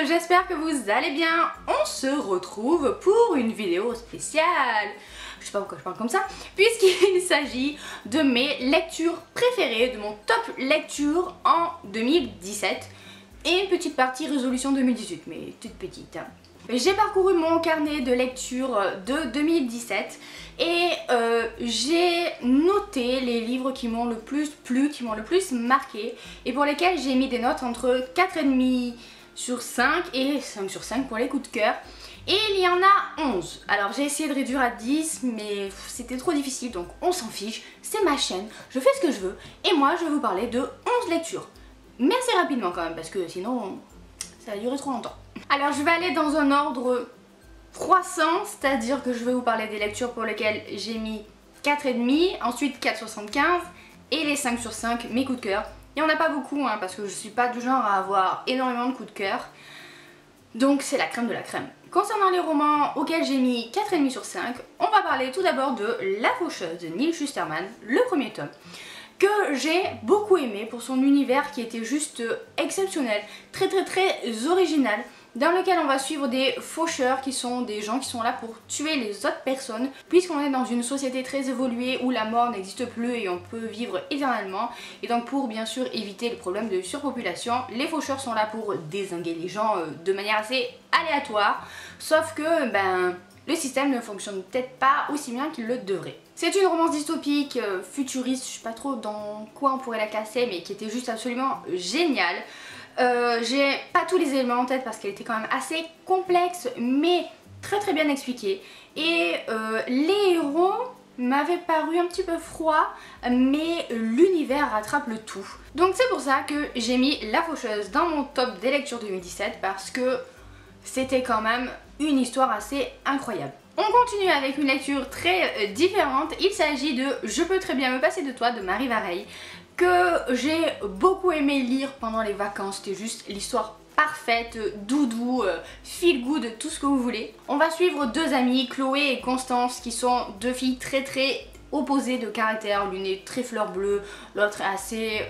j'espère que vous allez bien. On se retrouve pour une vidéo spéciale. Je sais pas pourquoi je parle comme ça, puisqu'il s'agit de mes lectures préférées, de mon top lecture en 2017 et une petite partie résolution 2018, mais toute petite. J'ai parcouru mon carnet de lecture de 2017 et j'ai noté les livres qui m'ont le plus plu, qui m'ont le plus marqué et pour lesquels j'ai mis des notes entre 4,5 sur 5 et 5 sur 5 pour les coups de cœur. Et il y en a 11. Alors j'ai essayé de réduire à 10 mais c'était trop difficile donc on s'en fiche. C'est ma chaîne, je fais ce que je veux et moi je vais vous parler de 11 lectures. Mais assez rapidement quand même parce que sinon ça va durer trop longtemps. Alors je vais aller dans un ordre croissant, c'est-à-dire que je vais vous parler des lectures pour lesquelles j'ai mis 4,5, ensuite 4,75 et les 5 sur 5, mes coups de cœur. Il n'y en a pas beaucoup hein, parce que je suis pas du genre à avoir énormément de coups de cœur. Donc c'est la crème de la crème. Concernant les romans auxquels j'ai mis 4,5 sur 5, on va parler tout d'abord de La Faucheuse de Neal Shusterman, le premier tome, que j'ai beaucoup aimé pour son univers qui était juste exceptionnel, très original, dans lequel on va suivre des faucheurs qui sont des gens qui sont là pour tuer les autres personnes, puisqu'on est dans une société très évoluée où la mort n'existe plus et on peut vivre éternellement. Et donc pour bien sûr éviter le problème de surpopulation, les faucheurs sont là pour dézinguer les gens de manière assez aléatoire, sauf que le système ne fonctionne peut-être pas aussi bien qu'il le devrait. C'est une romance dystopique, futuriste, je sais pas trop dans quoi on pourrait la classer, mais qui était juste absolument géniale. J'ai pas tous les éléments en tête parce qu'elle était quand même assez complexe mais très bien expliquée et les héros m'avaient paru un petit peu froids mais l'univers rattrape le tout. Donc c'est pour ça que j'ai mis La Faucheuse dans mon top des lectures 2017 parce que c'était quand même une histoire assez incroyable. On continue avec une lecture très différente, il s'agit de Je peux très bien me passer de toi de Marie Vareille, que j'ai beaucoup aimé lire pendant les vacances. C'était juste l'histoire parfaite, doudou, feel good, tout ce que vous voulez. On va suivre deux amies, Chloé et Constance, qui sont deux filles très opposées de caractère. L'une est très fleur bleue, l'autre est assez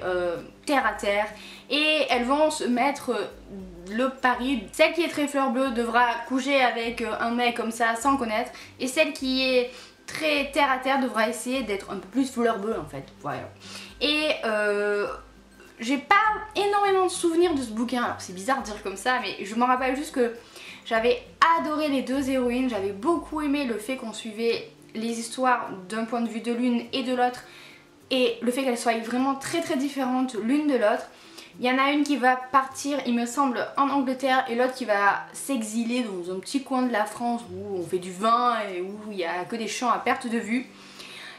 terre à terre. Et elles vont se mettre le pari. Celle qui est très fleur bleue devra coucher avec un mec comme ça sans connaître. Et celle qui est très terre à terre devra essayer d'être un peu plus fleur bleue en fait. Voilà. Et j'ai pas énormément de souvenirs de ce bouquin, alors c'est bizarre de dire comme ça, mais je m'en rappelle juste que j'avais adoré les deux héroïnes, j'avais beaucoup aimé le fait qu'on suivait les histoires d'un point de vue de l'une et de l'autre, et le fait qu'elles soient vraiment très différentes l'une de l'autre. Il y en a une qui va partir, il me semble, en Angleterre et l'autre qui va s'exiler dans un petit coin de la France où on fait du vin et où il n'y a que des champs à perte de vue.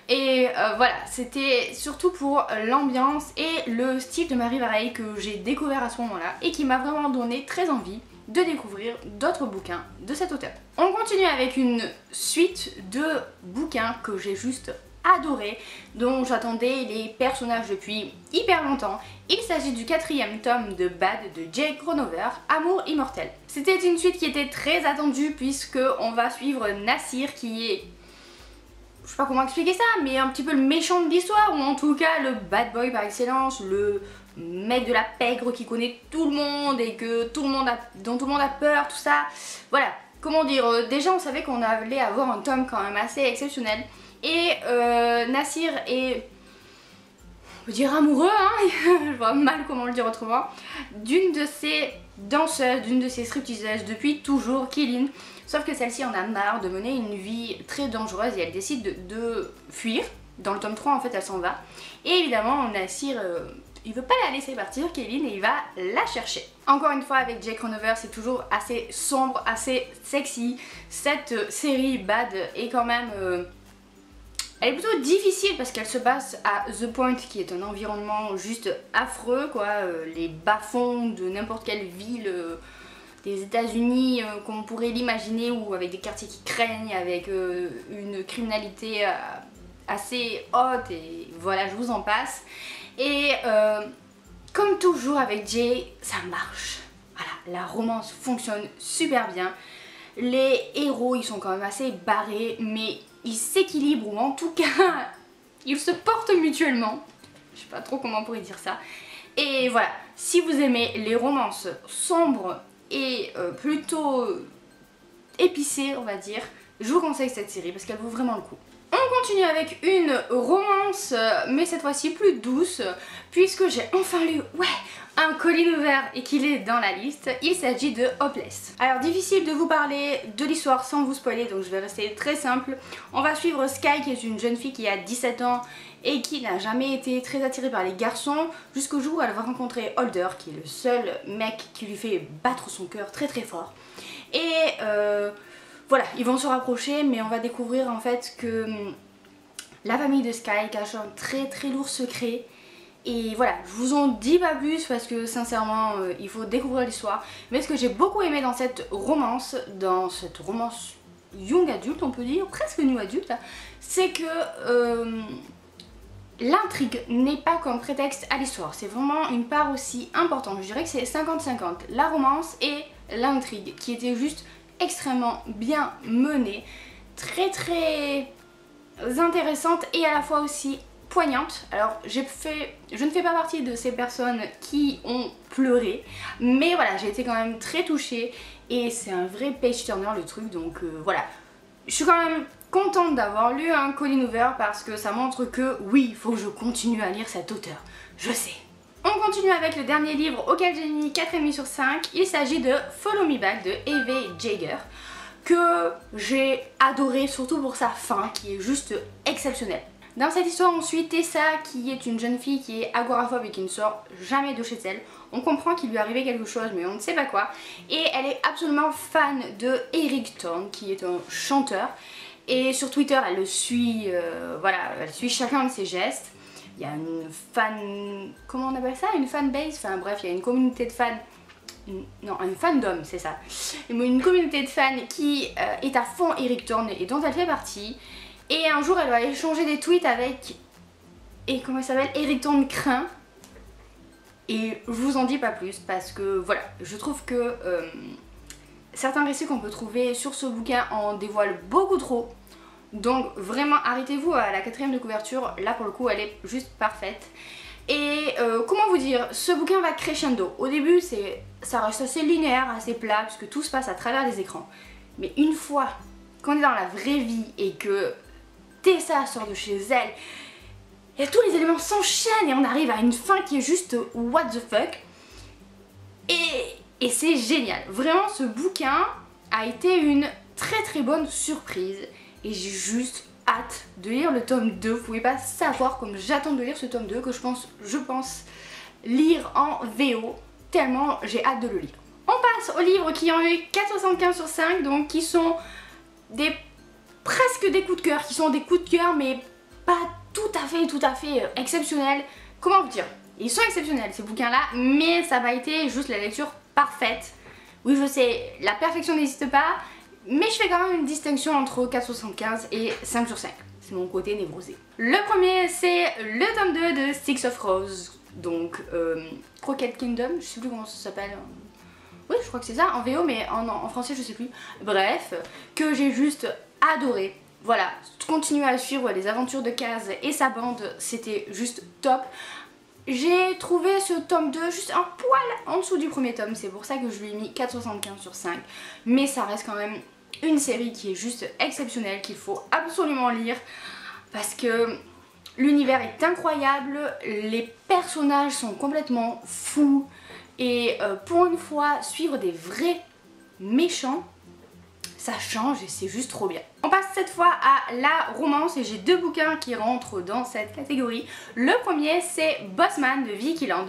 Et voilà, c'était surtout pour l'ambiance et le style de Marie Vareille que j'ai découvert à ce moment-là et qui m'a vraiment donné très envie de découvrir d'autres bouquins de cet auteur. On continue avec une suite de bouquins que j'ai juste adoré, dont j'attendais les personnages depuis hyper longtemps. Il s'agit du 4e tome de Bad de Jake Gronover, Amour immortel. C'était une suite qui était très attendue puisque on va suivre Nassir qui est, je sais pas comment expliquer ça, mais un petit peu le méchant de l'histoire, ou en tout cas le bad boy par excellence, le mec de la pègre qui connaît tout le monde et que dont tout le monde a peur, tout ça. Voilà, comment dire, déjà on savait qu'on allait avoir un tome quand même assez exceptionnel. Et Nassir est, on peut dire amoureux, hein, je vois mal comment le dire autrement, d'une de ses danseuses, d'une de ses stripteaseuses depuis toujours, Kéline. Sauf que celle-ci en a marre de mener une vie très dangereuse et elle décide de fuir. Dans le tome 3 en fait elle s'en va. Et évidemment Nassir il veut pas la laisser partir, Kéline, et il va la chercher. Encore une fois avec Jake Gronover c'est toujours assez sombre, assez sexy. Cette série Bad est quand même... elle est plutôt difficile parce qu'elle se base à The Point qui est un environnement juste affreux quoi. Les bas-fonds de n'importe quelle ville... des États-Unis qu'on pourrait l'imaginer, ou avec des quartiers qui craignent, avec une criminalité assez haute et voilà, je vous en passe. Et comme toujours avec Jay, ça marche. Voilà, la romance fonctionne super bien. Les héros, ils sont quand même assez barrés, mais ils s'équilibrent, ou en tout cas, ils se portent mutuellement. Je sais pas trop comment on pourrait dire ça. Et voilà, si vous aimez les romances sombres et plutôt épicée on va dire, je vous conseille cette série parce qu'elle vaut vraiment le coup. On continue avec une romance, mais cette fois-ci plus douce, puisque j'ai enfin lu, un Colin Hoover et qu'il est dans la liste. Il s'agit de Hopeless. Alors difficile de vous parler de l'histoire sans vous spoiler, donc je vais rester très simple. On va suivre Sky qui est une jeune fille qui a 17 ans et qui n'a jamais été très attirée par les garçons, jusqu'au jour où elle va rencontrer Holder, qui est le seul mec qui lui fait battre son cœur très très fort. Et voilà, ils vont se rapprocher, mais on va découvrir en fait que la famille de Sky cache un très très lourd secret. Et voilà, je vous en dis pas plus parce que sincèrement il faut découvrir l'histoire. Mais ce que j'ai beaucoup aimé dans cette romance young adulte on peut dire, presque new adulte, c'est que l'intrigue n'est pas comme prétexte à l'histoire. C'est vraiment une part aussi importante, je dirais que c'est 50-50. La romance et l'intrigue qui était juste extrêmement bien menée, très très intéressante et à la fois aussi poignante. Alors je ne fais pas partie de ces personnes qui ont pleuré, mais voilà, j'ai été quand même très touchée et c'est un vrai page turner le truc, donc voilà. Je suis quand même contente d'avoir lu un Colin Hoover parce que ça montre que oui, il faut que je continue à lire cet auteur, je sais. On continue avec le dernier livre auquel j'ai mis 4,5 sur 5, il s'agit de Follow Me Back de Evie Jaeger, que j'ai adoré surtout pour sa fin qui est juste exceptionnelle. Dans cette histoire on suit Tessa qui est une jeune fille qui est agoraphobe et qui ne sort jamais de chez elle. On comprend qu'il lui est arrivé quelque chose mais on ne sait pas quoi. Et elle est absolument fan de Eric Thorne qui est un chanteur. Et sur Twitter elle le suit, voilà, elle suit chacun de ses gestes. Il y a une fan... comment on appelle ça? Une fanbase? Enfin bref, il y a une communauté de fans. Non, un fandom, c'est ça. Une communauté de fans qui est à fond Eric Thorne et dont elle fait partie. Et un jour elle va échanger des tweets avec, et comment il s'appelle, Eric Thorne craint. Et je vous en dis pas plus parce que voilà, je trouve que certains récits qu'on peut trouver sur ce bouquin en dévoilent beaucoup trop. Donc vraiment arrêtez-vous à la 4e de couverture, là pour le coup elle est juste parfaite. Et comment vous dire, ce bouquin va crescendo. Au début ça reste assez linéaire, assez plat, puisque tout se passe à travers les écrans. Mais une fois qu'on est dans la vraie vie et que Tessa sort de chez elle, et tous les éléments s'enchaînent et on arrive à une fin qui est juste what the fuck. Et c'est génial. Vraiment ce bouquin a été une très très bonne surprise et j'ai juste hâte de lire le tome 2. Vous pouvez pas savoir comme j'attends de lire ce tome 2 que je pense lire en VO tellement j'ai hâte de le lire. On passe aux livres qui ont eu 4,75 sur 5, donc qui sont presque des coups de cœur, qui sont des coups de cœur mais pas tout à fait exceptionnels. Comment vous dire, ils sont exceptionnels ces bouquins là, mais ça va été juste la lecture parfaite. Oui je sais, la perfection n'existe pas, mais je fais quand même une distinction entre 4,75 et 5 sur 5. C'est mon côté névrosé. Le premier c'est le tome 2 de Six of Roses, donc Crooked Kingdom, je sais plus comment ça s'appelle. Oui je crois que c'est ça en VO, mais en français je sais plus. Bref, que j'ai juste adoré. Voilà, continuer à suivre les aventures de Kaz et sa bande, c'était juste top. J'ai trouvé ce tome 2 juste un poil en dessous du premier tome, c'est pour ça que je lui ai mis 4,75 sur 5. Mais ça reste quand même une série qui est juste exceptionnelle, qu'il faut absolument lire parce que l'univers est incroyable, les personnages sont complètement fous et pour une fois, suivre des vrais méchants, ça change et c'est juste trop bien. On passe cette fois à la romance et j'ai deux bouquins qui rentrent dans cette catégorie. Le premier c'est Bossman de Vicky Land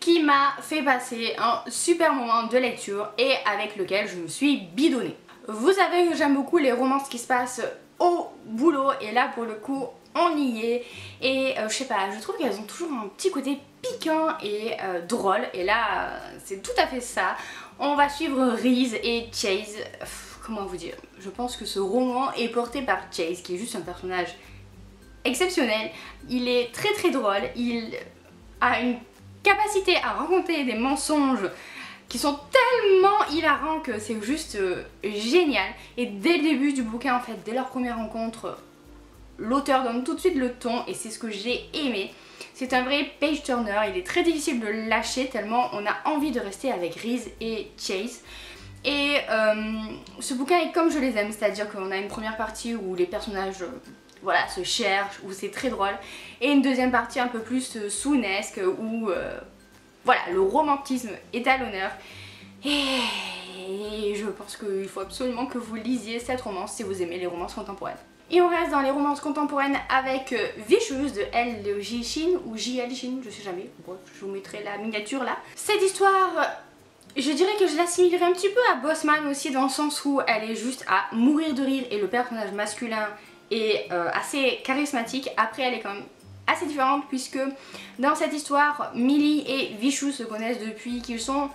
qui m'a fait passer un super moment de lecture et avec lequel je me suis bidonnée. Vous savez que j'aime beaucoup les romances qui se passent au boulot et là pour le coup on y est et je sais pas, je trouve qu'elles ont toujours un petit côté piquant et drôle et là c'est tout à fait ça. On va suivre Reese et Chase. Comment vous dire, je pense que ce roman est porté par Chase qui est juste un personnage exceptionnel. Il est très très drôle, il a une capacité à raconter des mensonges qui sont tellement hilarants que c'est juste génial. Et dès le début du bouquin en fait, dès leur première rencontre, l'auteur donne tout de suite le ton et c'est ce que j'ai aimé. C'est un vrai page turner, il est très difficile de le lâcher tellement on a envie de rester avec Reese et Chase. Et ce bouquin est comme je les aime, c'est-à-dire qu'on a une première partie où les personnages voilà, se cherchent, où c'est très drôle, et une deuxième partie un peu plus swoonesque où voilà, le romantisme est à l'honneur. Et je pense qu'il faut absolument que vous lisiez cette romance si vous aimez les romances contemporaines. Et on reste dans les romances contemporaines avec Vicious de L.J. Shin ou J.L. Shin, je sais jamais, bon, je vous mettrai la miniature là. Cette histoire, je dirais que je l'assimilerais un petit peu à Bossman aussi dans le sens où elle est juste à mourir de rire et le personnage masculin est assez charismatique. Après elle est quand même assez différente puisque dans cette histoire, Millie et Vicious se connaissent depuis qu'ils sont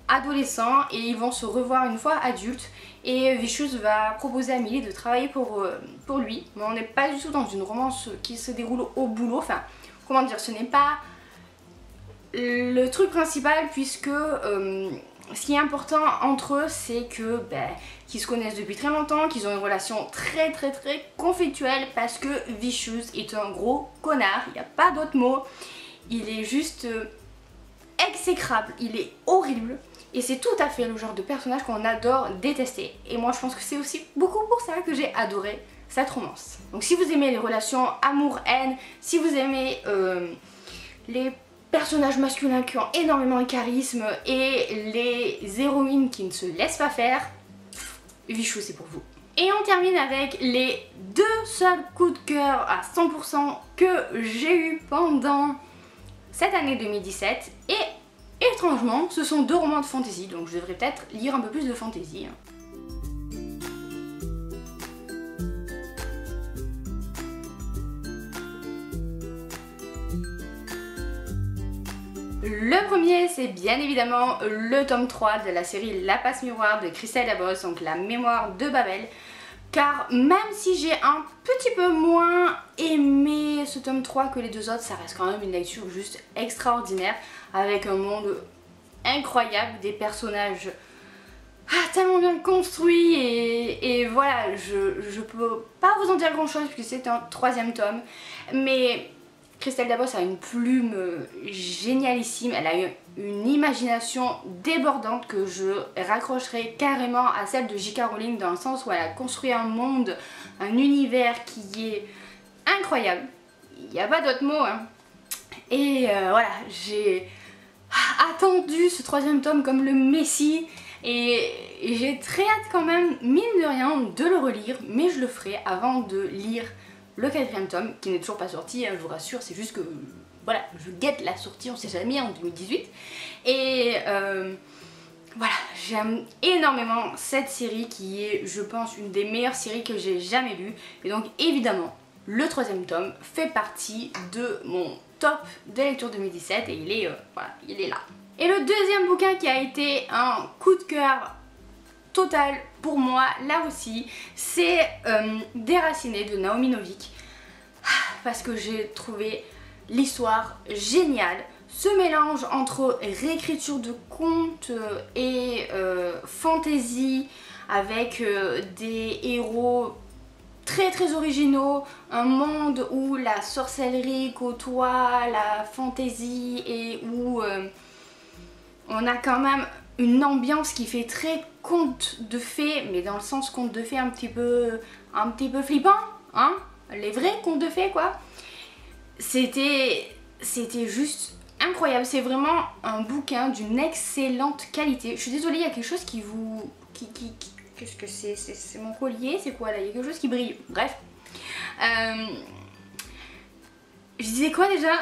adolescents et ils vont se revoir une fois adultes et Vicious va proposer à Millie de travailler pour lui, mais on n'est pas du tout dans une romance qui se déroule au boulot, enfin comment dire, ce n'est pas le truc principal puisque ce qui est important entre eux c'est que qu'ils se connaissent depuis très longtemps, qu'ils ont une relation très conflictuelle parce que Vicious est un gros connard, il n'y a pas d'autre mot, il est juste exécrable, il est horrible. Et c'est tout à fait le genre de personnage qu'on adore détester. Et moi je pense que c'est aussi beaucoup pour ça que j'ai adoré cette romance. Donc si vous aimez les relations amour-haine, si vous aimez les personnages masculins qui ont énormément de charisme et les héroïnes qui ne se laissent pas faire, Vicious c'est pour vous. Et on termine avec les deux seuls coups de cœur à 100% que j'ai eu pendant cette année 2017 et étrangement, ce sont deux romans de fantasy, donc je devrais peut-être lire un peu plus de fantasy. Le premier, c'est bien évidemment le tome 3 de la série La Passe Miroir de Christelle Dabos, donc la mémoire de Babel. Car même si j'ai un petit peu moins aimé ce tome 3 que les deux autres, ça reste quand même une lecture juste extraordinaire avec un monde incroyable, des personnages tellement bien construits et voilà, je peux pas vous en dire grand chose puisque c'est un troisième tome, mais Christelle Dabos a une plume génialissime, elle a une imagination débordante que je raccrocherai carrément à celle de J.K. Rowling dans le sens où elle a construit un monde, un univers qui est incroyable, il n'y a pas d'autre mot hein. Et voilà, j'ai attendu ce troisième tome comme le messie et j'ai très hâte quand même, mine de rien, de le relire, mais je le ferai avant de lire le quatrième tome qui n'est toujours pas sorti, hein, je vous rassure, c'est juste que voilà, je guette la sortie, on sait jamais, en 2018. Et voilà, j'aime énormément cette série qui est, je pense, une des meilleures séries que j'ai jamais lues. Et donc évidemment, le troisième tome fait partie de mon top de lecture 2017 et il est, voilà, il est là. Et le deuxième bouquin qui a été un coup de cœur total pour moi, là aussi, c'est Déraciné de Naomi Novik. Parce que j'ai trouvé l'histoire géniale. Ce mélange entre réécriture de contes et fantasy avec des héros très originaux, un monde où la sorcellerie côtoie la fantasy et où on a quand même une ambiance qui fait très conte de fées, mais dans le sens conte de fées un petit peu flippant, hein, les vrais contes de fées quoi. C'était juste incroyable, c'est vraiment un bouquin d'une excellente qualité. Je suis désolée, il y a quelque chose qui vous... Qu'est-ce que c'est? C'est mon collier? C'est quoi là? Il y a quelque chose qui brille. Bref. Je disais quoi déjà?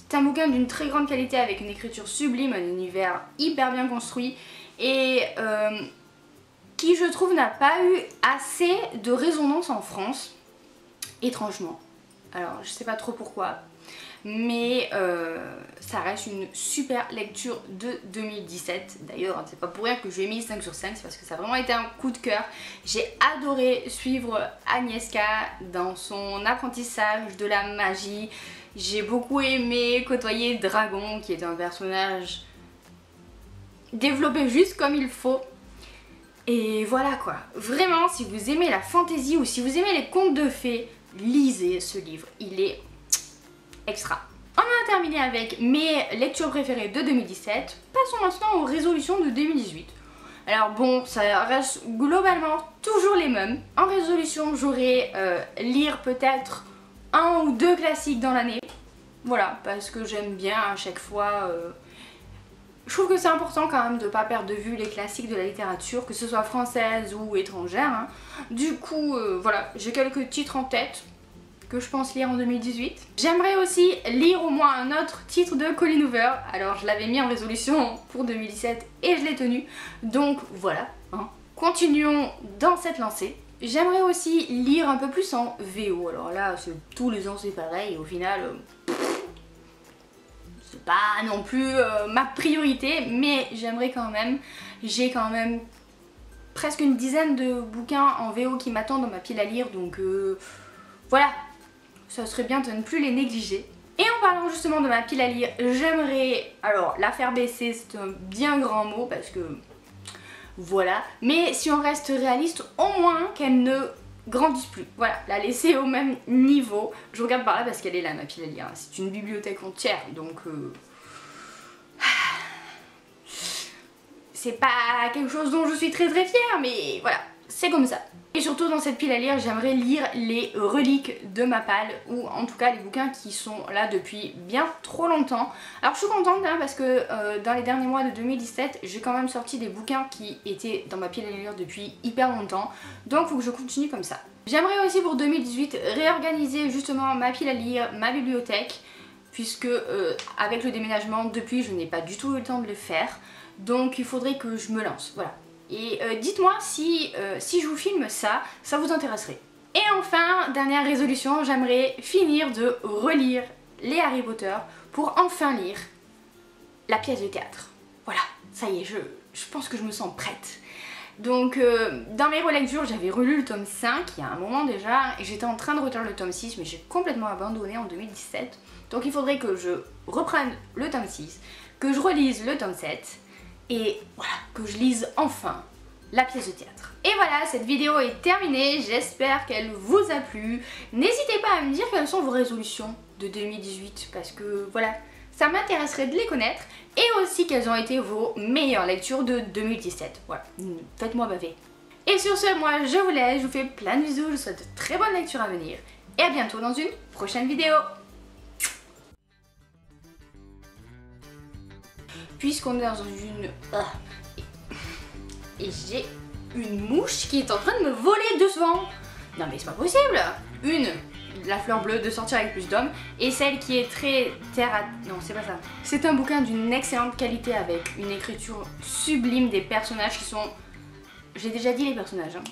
C'est un bouquin d'une très grande qualité avec une écriture sublime, un univers hyper bien construit et qui je trouve n'a pas eu assez de résonance en France, étrangement. Alors je sais pas trop pourquoi, mais ça reste une super lecture de 2017. D'ailleurs c'est pas pour rien que je lui ai mis 5 sur 5, c'est parce que ça a vraiment été un coup de cœur. J'ai adoré suivre Agnieszka dans son apprentissage de la magie. J'ai beaucoup aimé côtoyer Dragon qui est un personnage développé juste comme il faut. Et voilà quoi, vraiment si vous aimez la fantasy ou si vous aimez les contes de fées, lisez ce livre, il est extra. On a terminé avec mes lectures préférées de 2017. Passons maintenant aux résolutions de 2018. Alors bon, ça reste globalement toujours les mêmes. En résolution, j'aurais lire peut-être 1 ou 2 classiques dans l'année. Voilà, parce que j'aime bien à chaque fois... Je trouve que c'est important quand même de ne pas perdre de vue les classiques de la littérature, que ce soit française ou étrangère. Hein. Du coup, voilà, j'ai quelques titres en tête que je pense lire en 2018. J'aimerais aussi lire au moins un autre titre de Colleen Hoover. Alors je l'avais mis en résolution pour 2017 et je l'ai tenu. Donc voilà, hein. Continuons dans cette lancée. J'aimerais aussi lire un peu plus en VO. Alors là, tous les ans c'est pareil. Au final, c'est pas non plus ma priorité. Mais j'aimerais quand même. J'ai quand même presque une dizaine de bouquins en VO qui m'attendent dans ma pile à lire. Donc voilà. Ça serait bien de ne plus les négliger. Et en parlant justement de ma pile à lire, j'aimerais, alors la faire baisser, c'est un bien grand mot parce que voilà, mais si on reste réaliste, au moins qu'elle ne grandisse plus. Voilà, la laisser au même niveau. Je regarde par là parce qu'elle est là ma pile à lire, c'est une bibliothèque entière donc c'est pas quelque chose dont je suis très fière, mais voilà, c'est comme ça. Et surtout dans cette pile à lire, j'aimerais lire les reliques de Mappal, ou en tout cas les bouquins qui sont là depuis bien trop longtemps. Alors je suis contente hein, parce que dans les derniers mois de 2017, j'ai quand même sorti des bouquins qui étaient dans ma pile à lire depuis hyper longtemps. Donc il faut que je continue comme ça. J'aimerais aussi pour 2018 réorganiser justement ma pile à lire, ma bibliothèque, puisque avec le déménagement depuis je n'ai pas du tout eu le temps de le faire. Donc il faudrait que je me lance, voilà. Et dites-moi si je vous filme ça, ça vous intéresserait. Et enfin, dernière résolution, j'aimerais finir de relire les Harry Potter pour enfin lire la pièce de théâtre. Voilà, ça y est, je pense que je me sens prête. Donc dans mes relectures, j'avais relu le tome 5 il y a un moment déjà, et j'étais en train de relire le tome 6, mais j'ai complètement abandonné en 2017. Donc il faudrait que je reprenne le tome 6, que je relise le tome 7, et voilà, que je lise enfin la pièce de théâtre. Et voilà, cette vidéo est terminée, j'espère qu'elle vous a plu. N'hésitez pas à me dire quelles sont vos résolutions de 2018, parce que voilà, ça m'intéresserait de les connaître, et aussi quelles ont été vos meilleures lectures de 2017. Voilà, faites-moi baver. Et sur ce, moi je vous laisse, je vous fais plein de bisous, je vous souhaite de très bonnes lectures à venir, et à bientôt dans une prochaine vidéo. Puisqu'on est dans une... Et j'ai une mouche qui est en train de me voler devant. Non mais c'est pas possible. Une, la fleur bleue, de sortir avec plus d'hommes. Et celle qui est très terre à... Non, c'est pas ça. C'est un bouquin d'une excellente qualité avec une écriture sublime, des personnages qui sont... J'ai déjà dit les personnages, hein.